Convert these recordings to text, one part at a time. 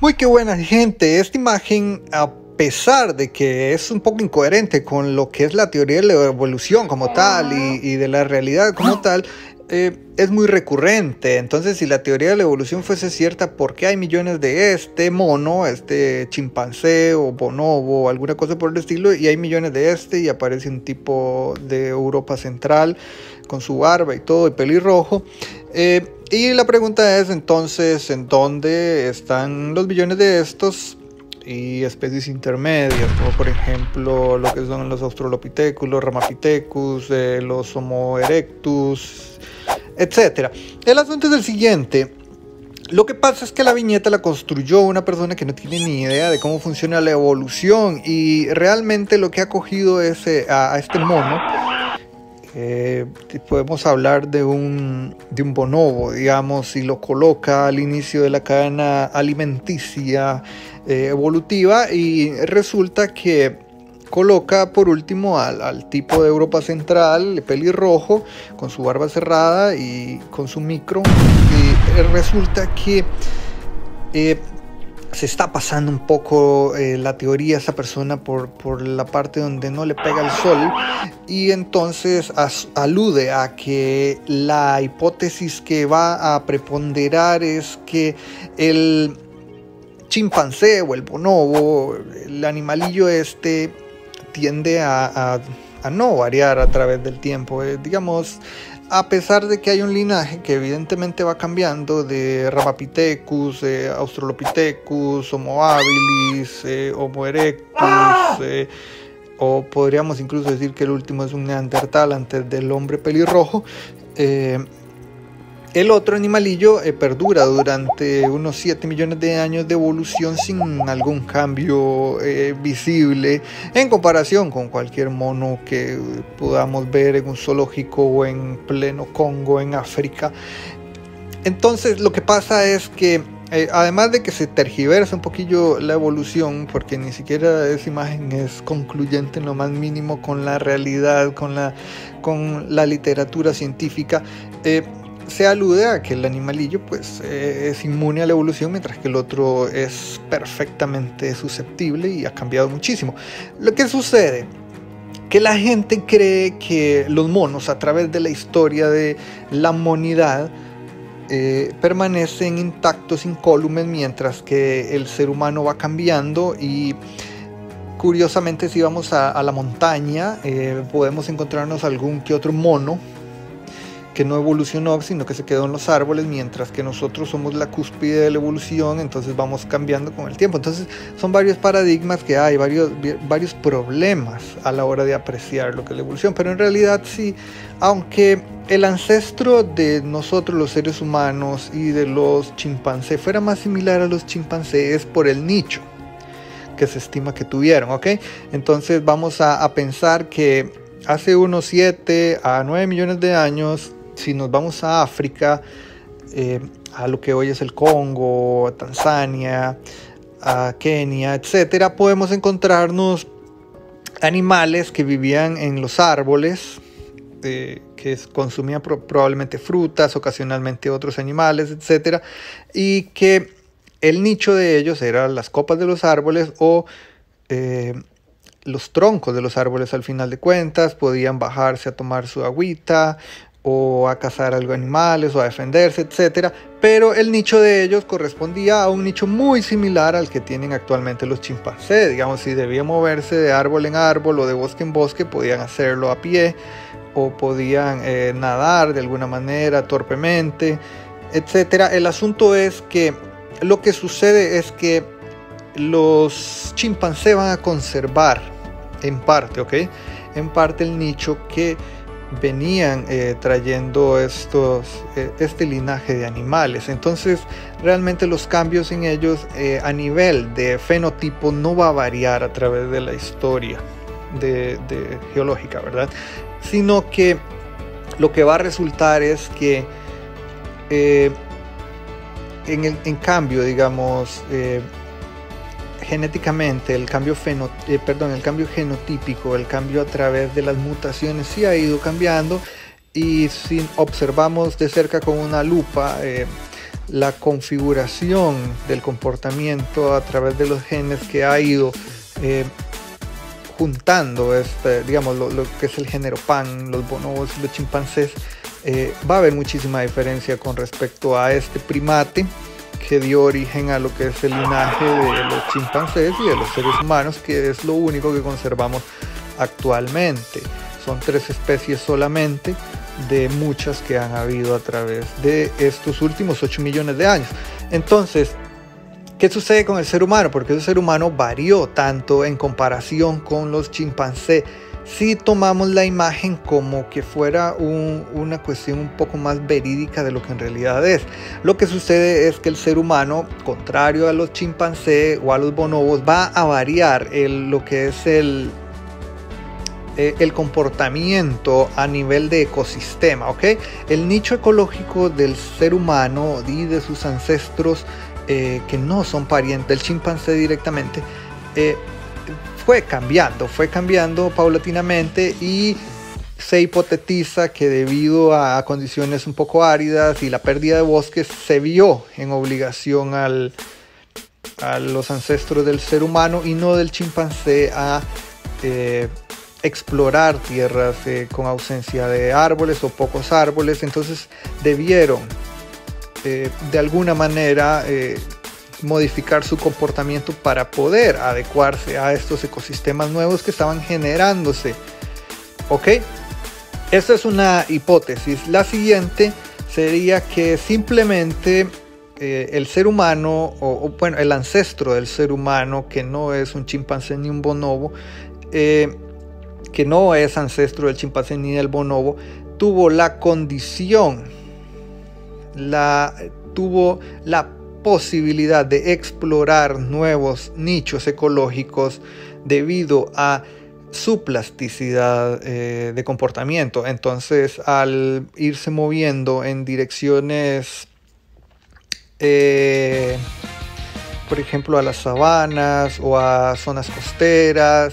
Uy, qué buena gente. Esta imagen, a pesar de que es un poco incoherente con lo que es la teoría de la evolución como tal y de la realidad como tal, es muy recurrente. Entonces, si la teoría de la evolución fuese cierta, ¿por qué hay millones de este mono, este chimpancé o bonobo o alguna cosa por el estilo? Y hay millones de este y aparece un tipo de Europa Central con su barba y todo, y pelirrojo. Y la pregunta es entonces, ¿en dónde están los billones de estos y especies intermedias, como por ejemplo lo que son los Australopithecus, los Ramapithecus, los Homo erectus, etcétera? El asunto es el siguiente. Lo que pasa es que la viñeta la construyó una persona que no tiene ni idea de cómo funciona la evolución, y realmente lo que ha cogido es a este mono. Podemos hablar de un bonobo, digamos, y lo coloca al inicio de la cadena alimenticia evolutiva, y resulta que coloca por último al tipo de Europa Central, pelirrojo, con su barba cerrada y con su micro, y resulta que se está pasando un poco la teoría esa persona por la parte donde no le pega el sol, y entonces alude a que la hipótesis que va a preponderar es que el chimpancé o el bonobo, el animalillo este, tiende a no variar a través del tiempo. Digamos, a pesar de que hay un linaje que evidentemente va cambiando de Ramapithecus, Australopithecus, Homo habilis, Homo erectus, o podríamos incluso decir que el último es un neandertal antes del hombre pelirrojo. El otro animalillo perdura durante unos 7 millones de años de evolución sin algún cambio visible en comparación con cualquier mono que podamos ver en un zoológico o en pleno Congo, en África. Entonces lo que pasa es que además de que se tergiversa un poquillo la evolución, porque ni siquiera esa imagen es concluyente en lo más mínimo con la realidad, con la literatura científica, se alude a que el animalillo pues es inmune a la evolución, mientras que el otro es perfectamente susceptible y ha cambiado muchísimo. Lo que sucede, que la gente cree que los monos a través de la historia de la monidad permanecen intactos, incólumes, mientras que el ser humano va cambiando. Y curiosamente, si vamos a la montaña, podemos encontrarnos algún que otro mono que no evolucionó, sino que se quedó en los árboles, mientras que nosotros somos la cúspide de la evolución, entonces vamos cambiando con el tiempo. Entonces son varios paradigmas que hay, varios problemas a la hora de apreciar lo que es la evolución, pero en realidad sí, aunque el ancestro de nosotros los seres humanos y de los chimpancés fuera más similar a los chimpancés por el nicho que se estima que tuvieron, ¿ok? Entonces vamos a pensar que hace unos 7 a 9 millones de años, si nos vamos a África, a lo que hoy es el Congo, a Tanzania, a Kenia, etcétera, podemos encontrarnos animales que vivían en los árboles, que consumían probablemente frutas, ocasionalmente otros animales, etcétera, y que el nicho de ellos eran las copas de los árboles o los troncos de los árboles. Al final de cuentas podían bajarse a tomar su agüita o a cazar algo animales o a defenderse, etcétera, pero el nicho de ellos correspondía a un nicho muy similar al que tienen actualmente los chimpancés. Digamos, si debían moverse de árbol en árbol o de bosque en bosque, podían hacerlo a pie o podían nadar de alguna manera torpemente, etcétera. El asunto es que lo que sucede es que los chimpancés van a conservar en parte, ¿ok? En parte el nicho que venían trayendo este linaje de animales. Entonces realmente los cambios en ellos a nivel de fenotipo no va a variar a través de la historia de geológica, ¿verdad? Sino que lo que va a resultar es que en cambio, digamos, genéticamente el cambio genotípico, el cambio a través de las mutaciones sí ha ido cambiando, y si observamos de cerca con una lupa la configuración del comportamiento a través de los genes que ha ido juntando digamos, lo que es el género Pan, los bonobos y los chimpancés, va a haber muchísima diferencia con respecto a este primate que dio origen a lo que es el linaje de los chimpancés y de los seres humanos, que es lo único que conservamos actualmente. Son 3 especies solamente de muchas que han habido a través de estos últimos 8 millones de años. Entonces, ¿qué sucede con el ser humano? Porque el ser humano varió tanto en comparación con los chimpancés. Si tomamos la imagen como que fuera una cuestión un poco más verídica de lo que en realidad es. Lo que sucede es que el ser humano, contrario a los chimpancés o a los bonobos, va a variar lo que es el comportamiento a nivel de ecosistema, ¿ok? El nicho ecológico del ser humano y de sus ancestros que no son parientes del chimpancé directamente, fue cambiando paulatinamente, y se hipotetiza que debido a condiciones un poco áridas y la pérdida de bosques, se vio en obligación a los ancestros del ser humano y no del chimpancé a explorar tierras con ausencia de árboles o pocos árboles. Entonces debieron de alguna manera modificar su comportamiento para poder adecuarse a estos ecosistemas nuevos que estaban generándose. ¿Ok? Esta es una hipótesis. La siguiente sería que simplemente el ser humano, bueno, el ancestro del ser humano, que no es un chimpancé ni un bonobo, que no es ancestro del chimpancé ni del bonobo, tuvo la condición, tuvo la posibilidad de explorar nuevos nichos ecológicos debido a su plasticidad de comportamiento. Entonces, al irse moviendo en direcciones, por ejemplo, a las sabanas o a zonas costeras,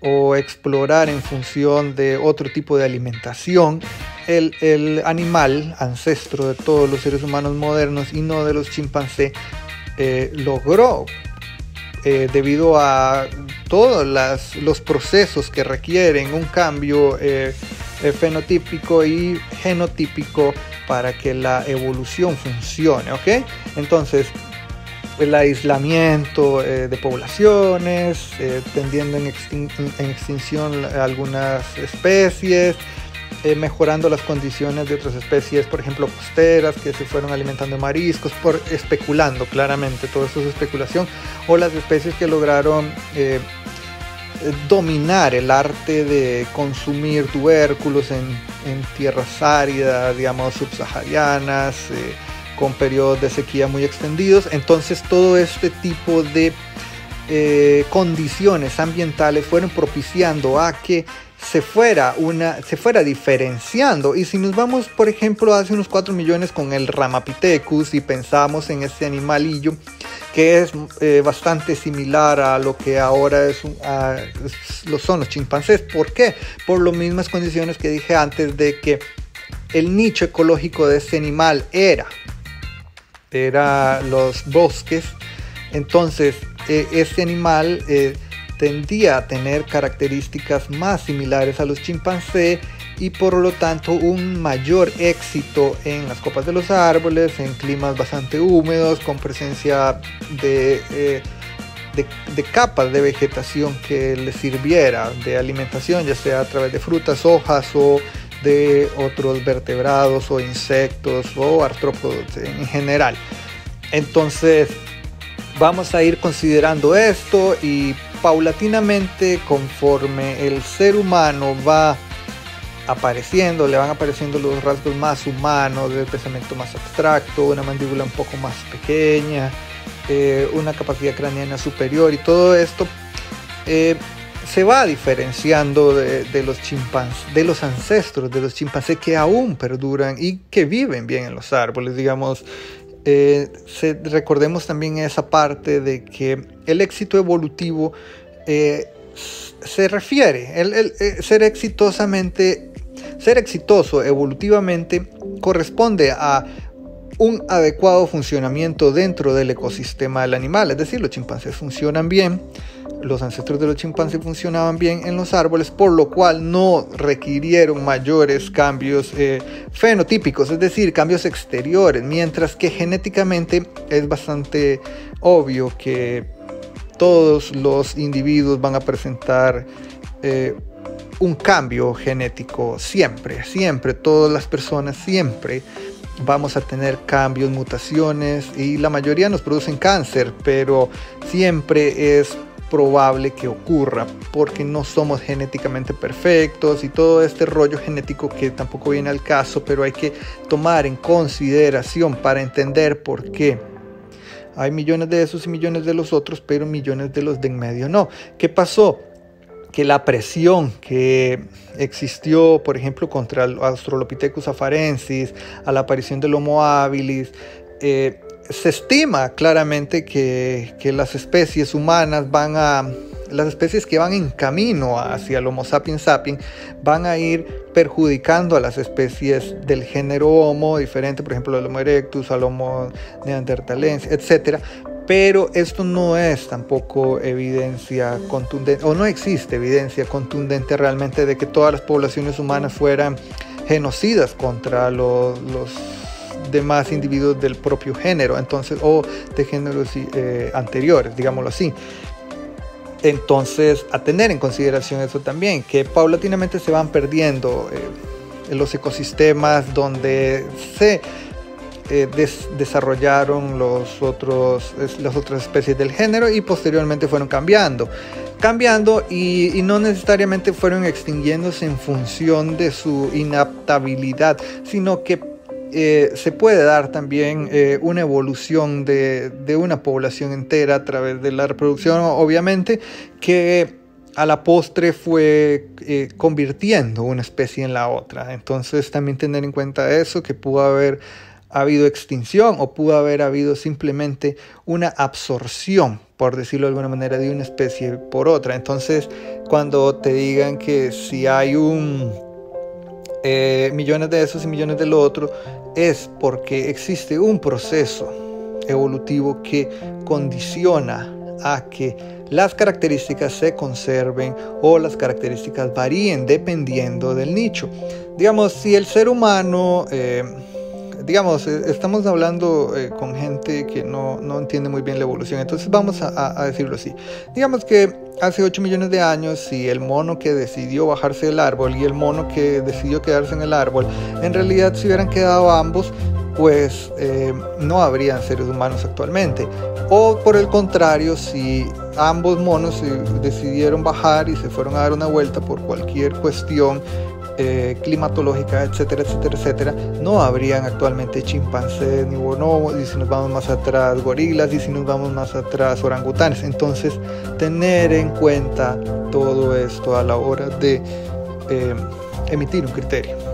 o explorar en función de otro tipo de alimentación, el animal ancestro de todos los seres humanos modernos y no de los chimpancés logró, debido a todos los procesos que requieren un cambio fenotípico y genotípico para que la evolución funcione, ¿ok? Entonces, el aislamiento de poblaciones, tendiendo en extinción algunas especies, mejorando las condiciones de otras especies, por ejemplo costeras, que se fueron alimentando de mariscos, especulando claramente, todo eso es especulación, o las especies que lograron dominar el arte de consumir tubérculos en tierras áridas, digamos subsaharianas, con periodos de sequía muy extendidos. Entonces todo este tipo de condiciones ambientales fueron propiciando a que se fuera diferenciando. Y si nos vamos, por ejemplo, hace unos 4 millones con el Ramapithecus y pensamos en este animalillo que es bastante similar a lo que ahora son los chimpancés. ¿Por qué? Por las mismas condiciones que dije antes, de que el nicho ecológico de este animal era los bosques. Entonces este animal tendía a tener características más similares a los chimpancés y por lo tanto un mayor éxito en las copas de los árboles, en climas bastante húmedos, con presencia de capas de vegetación que le sirviera de alimentación, ya sea a través de frutas, hojas o de otros vertebrados o insectos o artrópodos en general. Entonces vamos a ir considerando esto, y paulatinamente, conforme el ser humano va apareciendo, le van apareciendo los rasgos más humanos, del pensamiento más abstracto, una mandíbula un poco más pequeña, una capacidad craneana superior, y todo esto se va diferenciando de los chimpancés, de los ancestros de los chimpancés que aún perduran y que viven bien en los árboles, digamos. Recordemos también esa parte de que el éxito evolutivo se refiere, ser exitoso evolutivamente corresponde a un adecuado funcionamiento dentro del ecosistema del animal. Es decir, los chimpancés funcionan bien, los ancestros de los chimpancés funcionaban bien en los árboles, por lo cual no requirieron mayores cambios fenotípicos, es decir, cambios exteriores, mientras que genéticamente es bastante obvio que todos los individuos van a presentar un cambio genético siempre, todas las personas siempre vamos a tener cambios, mutaciones, y la mayoría nos producen cáncer, pero siempre es probable que ocurra porque no somos genéticamente perfectos y todo este rollo genético que tampoco viene al caso, pero hay que tomar en consideración para entender por qué hay millones de esos y millones de los otros, pero millones de los de en medio no. ¿Qué pasó? Que la presión que existió, por ejemplo, contra el Australopithecus afarensis, a la aparición del Homo habilis, se estima claramente que las especies humanas las especies que van en camino hacia el Homo sapiens sapiens van a ir perjudicando a las especies del género Homo, diferente, por ejemplo, al Homo erectus, al Homo neanderthalensis, etc. Pero esto no es tampoco evidencia contundente, o no existe evidencia contundente realmente de que todas las poblaciones humanas fueran genocidas contra los demás individuos del propio género, entonces, o de géneros anteriores, digámoslo así. Entonces, a tener en consideración eso también, que paulatinamente se van perdiendo los ecosistemas donde se desarrollaron las otras especies del género y posteriormente fueron cambiando y no necesariamente fueron extinguiéndose en función de su inadaptabilidad, sino que se puede dar también una evolución de una población entera a través de la reproducción, obviamente, que a la postre fue convirtiendo una especie en la otra. Entonces también tener en cuenta eso, que pudo haber habido extinción o pudo haber habido simplemente una absorción, por decirlo de alguna manera, de una especie por otra. Entonces, cuando te digan que si hay millones de esos y millones de lo otro, es porque existe un proceso evolutivo que condiciona a que las características se conserven o las características varíen dependiendo del nicho. Digamos, si el ser humano, estamos hablando con gente que no entiende muy bien la evolución, entonces vamos a decirlo así. Digamos que hace 8 millones de años, si el mono que decidió bajarse del árbol y el mono que decidió quedarse en el árbol, en realidad se hubieran quedado ambos, pues no habrían seres humanos actualmente. O por el contrario, si ambos monos decidieron bajar y se fueron a dar una vuelta por cualquier cuestión climatológica, etcétera, etcétera, etcétera, no habrían actualmente chimpancés ni bonobos, y si nos vamos más atrás, gorilas, y si nos vamos más atrás, orangutanes. Entonces, tener en cuenta todo esto a la hora de emitir un criterio.